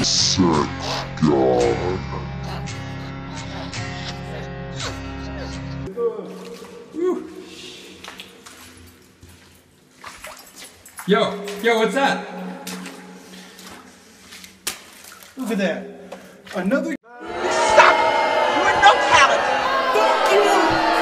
Sex God. Yo, what's that? Look at that. Another. Stop! You have no talent! Fuck you!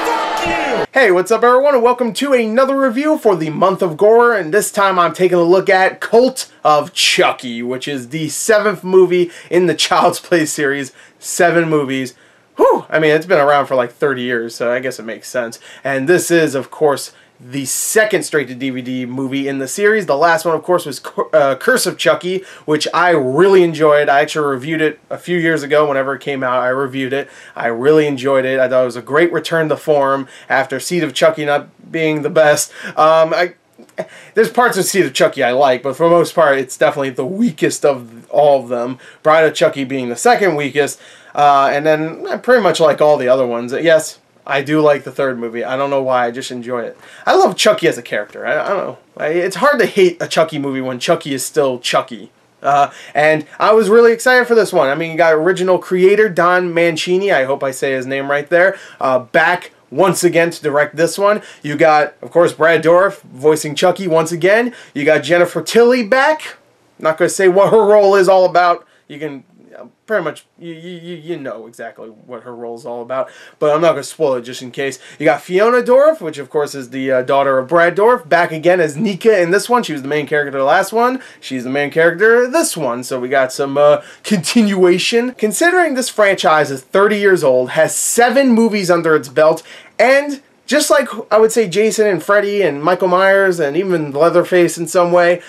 Fuck you! Hey, what's up everyone, and welcome to another review for the month of Gorror, and this time I'm taking a look at Cult of Chucky, which is the 7th movie in the Child's Play series. 7 movies. Whew! I mean, it's been around for like 30 years, so I guess it makes sense. And this is, of course, the second straight-to-DVD movie in the series. The last one, of course, was Curse of Chucky, which I really enjoyed. I actually reviewed it a few years ago. Whenever it came out, I reviewed it. I really enjoyed it. I thought it was a great return to form after Seed of Chucky not being the best. There's parts of Seed of Chucky I like, but for the most part, it's definitely the weakest of all of them. Bride of Chucky being the second weakest, and then I pretty much like all the other ones. Yes, I do like the third movie. I don't know why. I just enjoy it. I love Chucky as a character. I don't know. It's hard to hate a Chucky movie when Chucky is still Chucky. And I was really excited for this one. I mean, you got original creator Don Mancini. I hope I say his name right there. Back once again to direct this one. You got, of course, Brad Dourif voicing Chucky once again. You got Jennifer Tilly back. Not going to say what her role is all about. You can pretty much, you know exactly what her role is all about, but I'm not going to spoil it just in case. You got Fiona Dourif, which of course is the daughter of Brad Dourif, back again as Nika in this one. She was the main character of the last one. She's the main character of this one, so we got some continuation. Considering this franchise is 30 years old, has 7 movies under its belt, and just like I would say Jason and Freddy and Michael Myers and even Leatherface in some way,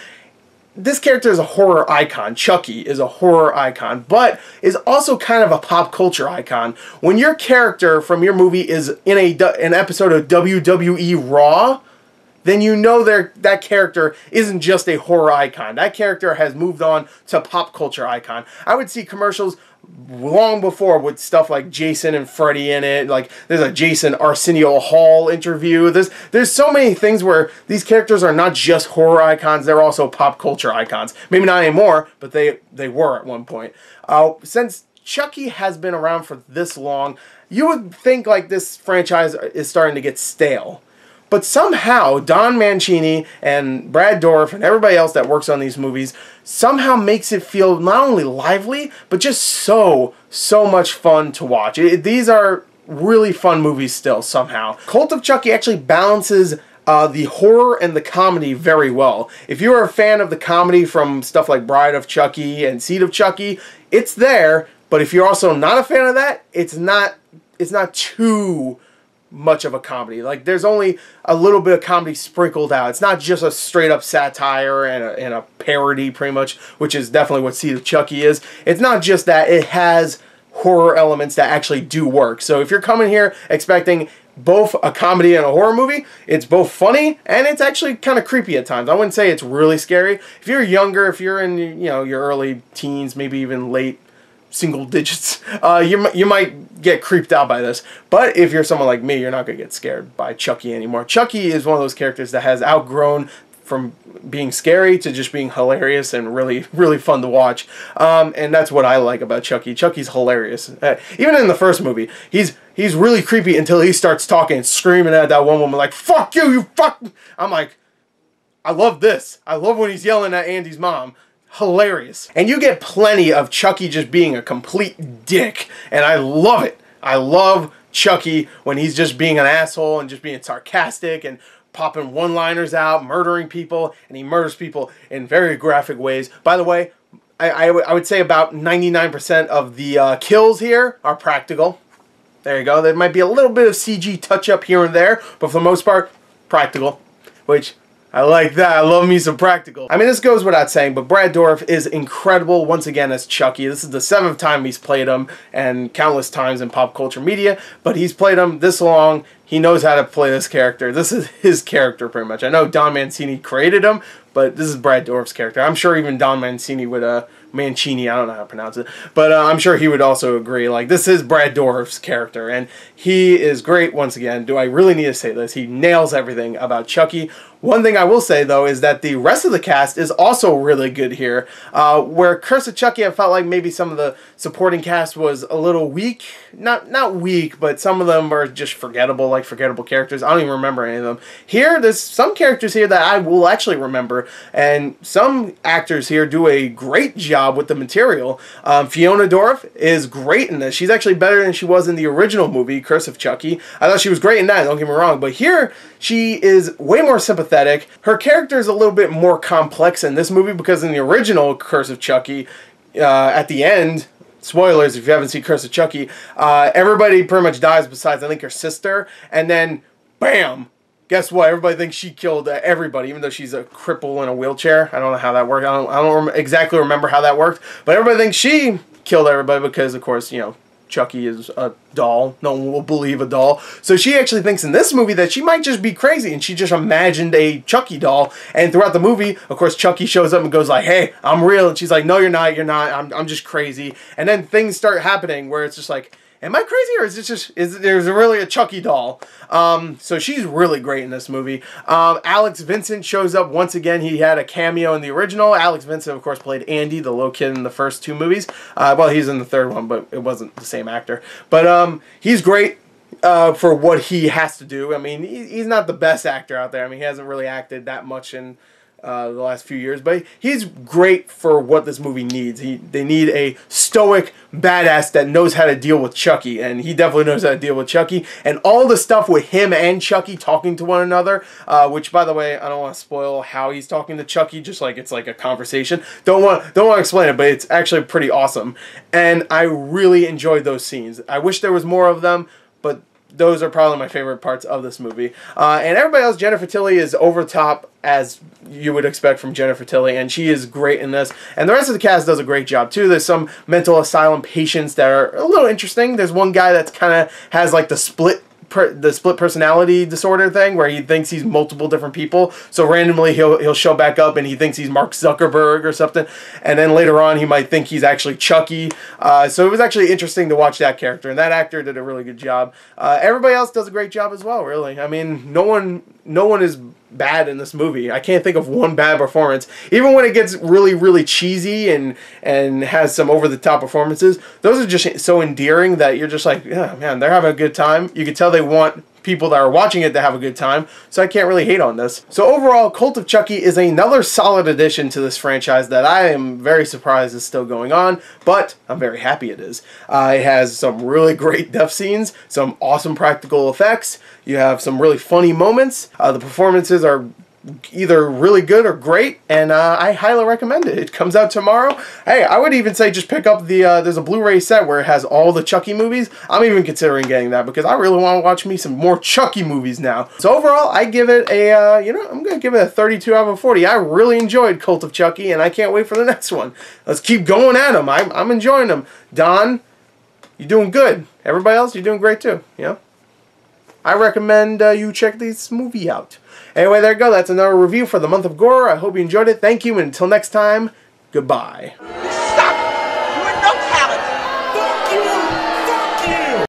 this character is a horror icon. Chucky is a horror icon, but is also kind of a pop culture icon. When your character from your movie is in an episode of WWE Raw, then you know that character isn't just a horror icon. That character has moved on to pop culture icon. I would see commercials long before with stuff like Jason and Freddy in it. Like there's a Jason Arsenio Hall interview. There's so many things where these characters are not just horror icons, they're also pop culture icons. Maybe not anymore, but they were at one point. Since Chucky has been around for this long, you would think like this franchise is starting to get stale. But somehow, Don Mancini and Brad Dourif and everybody else that works on these movies somehow makes it feel not only lively, but just so much fun to watch. These are really fun movies still, somehow. Cult of Chucky actually balances the horror and the comedy very well. If you're a fan of the comedy from stuff like Bride of Chucky and Seed of Chucky, it's there. But if you're also not a fan of that, it's not too much of a comedy. Like there's only a little bit of comedy sprinkled out. It's not just a straight up satire and a parody pretty much, which is definitely what Seed of Chucky is. It's not just that, it has horror elements that actually do work. So if you're coming here expecting both a comedy and a horror movie, it's both funny and it's actually kind of creepy at times. I wouldn't say it's really scary. If you're younger, if you're in your early teens, maybe even late single digits, you might get creeped out by this. But if you're someone like me, you're not going to get scared by Chucky anymore. Chucky is one of those characters that has outgrown from being scary to just being hilarious and really fun to watch. And that's what I like about Chucky. Chucky's hilarious. Even in the first movie, he's really creepy until he starts talking and screaming at that one woman like, "Fuck you, you fuck!" I'm like, I love this. I love when he's yelling at Andy's mom. Hilarious. And you get plenty of Chucky just being a complete dick, and I love it. I love Chucky when he's just being an asshole and just being sarcastic and popping one-liners out, murdering people, and he murders people in very graphic ways. By the way, I would say about 99% of the kills here are practical. There you go. There might be a little bit of CG touch-up here and there, but for the most part, practical, which I like that. I love me some practical. I mean, this goes without saying, but Brad Dourif is incredible once again as Chucky. This is the 7th time he's played him, and countless times in pop culture media, but he's played him this long. He knows how to play this character. This is his character, pretty much. I know Don Mancini created him, but this is Brad Dourif's character. I'm sure even Don Mancini would, Mancini, I don't know how to pronounce it, but I'm sure he would also agree. Like, this is Brad Dourif's character, and he is great once again. Do I really need to say this? He nails everything about Chucky. One thing I will say, though, is that the rest of the cast is also really good here. Where Curse of Chucky, I felt like maybe some of the supporting cast was a little weak. Not weak, but some of them are just forgettable, like forgettable characters. I don't even remember any of them. Here, there's some characters here that I will actually remember, and some actors here do a great job with the material. Fiona Dorff is great in this. She's actually better than she was in the original movie, Curse of Chucky. I thought she was great in that, don't get me wrong, but here, she is way more sympathetic. Her character is a little bit more complex in this movie because in the original Curse of Chucky, at the end, spoilers if you haven't seen Curse of Chucky, everybody pretty much dies besides, I think, her sister, and then, bam! Guess what? Everybody thinks she killed everybody, even though she's a cripple in a wheelchair. I don't know how that worked. I don't exactly remember how that worked, but everybody thinks she killed everybody because, of course, you know, Chucky is a doll. No one will believe a doll. So she actually thinks in this movie that she might just be crazy and she just imagined a Chucky doll. And throughout the movie, of course, Chucky shows up and goes like, hey, I'm real. And she's like, no, you're not. You're not. I'm just crazy. And then things start happening where it's just like, am I crazy or is it just, there's really a Chucky doll? So she's really great in this movie. Alex Vincent shows up once again. He had a cameo in the original. Alex Vincent, of course, played Andy, the little kid in the first two movies. Well, he's in the third one, but it wasn't the same actor. But he's great for what he has to do. I mean, he's not the best actor out there. I mean, he hasn't really acted that much in the last few years, but he's great for what this movie needs. They need a stoic badass that knows how to deal with Chucky, and he definitely knows how to deal with Chucky. And all the stuff with him and Chucky talking to one another, which, by the way, I don't want to spoil how he's talking to Chucky, just like it's like a conversation. Don't want to explain it, but it's actually pretty awesome. And I really enjoyed those scenes. I wish there was more of them, but those are probably my favorite parts of this movie. And everybody else, Jennifer Tilly is over top, as you would expect from Jennifer Tilly, and she is great in this. And the rest of the cast does a great job, too. There's some mental asylum patients that are a little interesting. There's one guy that kind of has, like, the split personality disorder thing where he thinks he's multiple different people, so randomly he'll show back up and he thinks he's Mark Zuckerberg or something, and then later on he might think he's actually Chucky. So it was actually interesting to watch that character, and that actor did a really good job. Everybody else does a great job as well, really. I mean, no one is bad in this movie. I can't think of one bad performance. Even when it gets really, really cheesy and has some over-the-top performances, those are just so endearing that you're just like, yeah, man, they're having a good time. You can tell they want people that are watching it to have a good time, so I can't really hate on this. So overall, Cult of Chucky is another solid addition to this franchise that I am very surprised is still going on, but I'm very happy it is. It has some really great death scenes, some awesome practical effects, you have some really funny moments, the performances are either really good or great, and I highly recommend it. It comes out tomorrow. Hey, I would even say just pick up the, there's a Blu-ray set where it has all the Chucky movies. I'm even considering getting that because I really want to watch me some more Chucky movies now. So overall, I give it a, I'm going to give it a 32 out of 40. I really enjoyed Cult of Chucky, and I can't wait for the next one. Let's keep going at them. I'm enjoying them. Don, you're doing good. Everybody else, you're doing great too, you know? I recommend you check this movie out. Anyway, there you go. That's another review for the month of Gorror. I hope you enjoyed it. Thank you, and until next time, goodbye.